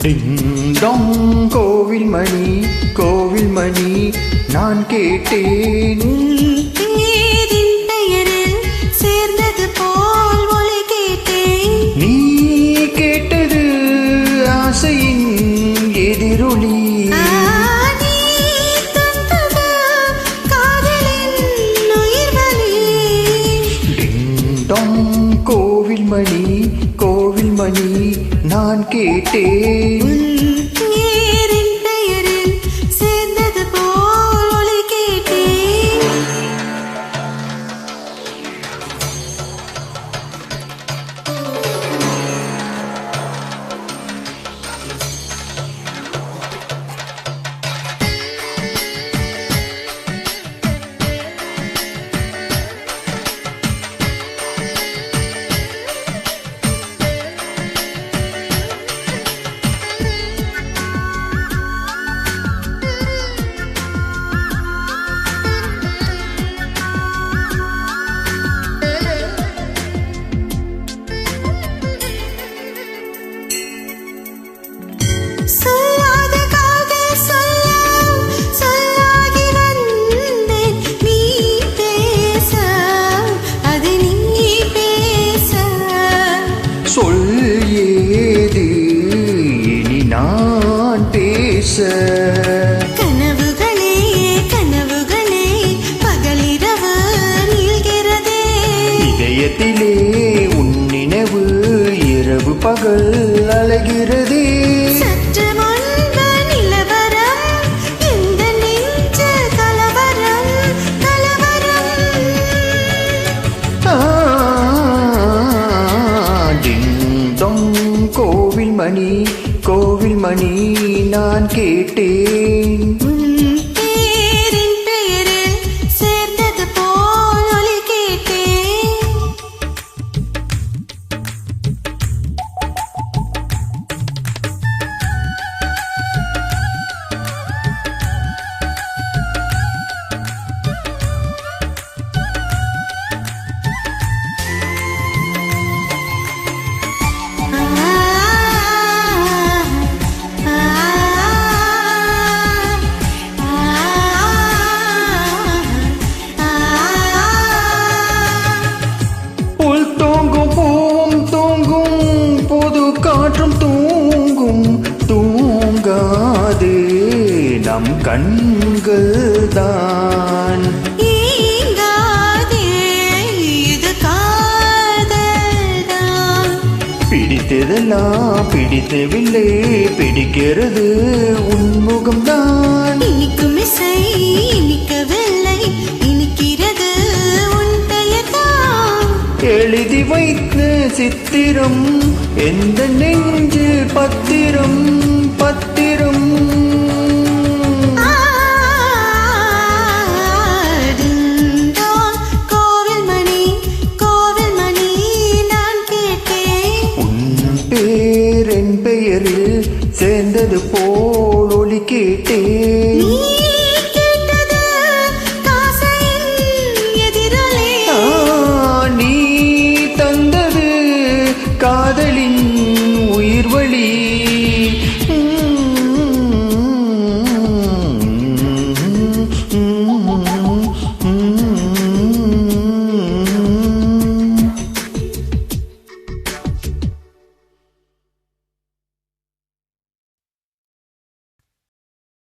Ding dong கோவில் மணி கோவில் மணி நான் கேட்டேன் பெயரில் சேர்ந்தது போல் ஒலி கேட்டேன். நீ கேட்டது ஆசையின் எதிரொலி. நீ தந்தது காதலின் உயிர்வலி. டிங்டாங் கோவில் மணி கோவில் மணி நான் கேட்டேன் பெயரில் சேர்ந்தது போல் ஒலி கேட்டேன். சொல்லாத காதல் சொல்ல சொல்லாகி வந்தேன். நீ பேச அது நீ பேச. சொல் ஏது இனி நான் பேச. கனவுகளே கனவுகளே பகலிரவு நீள்கிறதே. இதயத்திலே உன் நினைவு இரவு பகல் அலைகிறதே. சற்று முன்பு நிலவரம் இந்த நெஞ்சு கலவரம் கலவரம். டிங்டாங் கோவில் மணி கோவில் மணி நான் கேட்டேன் பெயரில் சேர்ந்தது போல் ஒலி கேட்டேன். புல் தூங்கும் பூவும் தூங்கும் புது காற்றும் தூங்கும் தூங்காது நம் கண்கள் தான். இது காதல்தான். பிடித்ததெல்லாம் பிடித்தவில்லை பிடிக்கிறது உன்முகம்தான். இனிக்கும் இசை இனிக்கவில்லை இனிக்கிறது உன் பெயர்தான். எழுதி வைத்த சித்திரம் எந்த நெஞ்சு பத்திரம் பத்திரம். டிங்டாங் கோவில் மணி நான் கேட்டேன் உன் பேர் என் பெயரில் சேர்ந்தது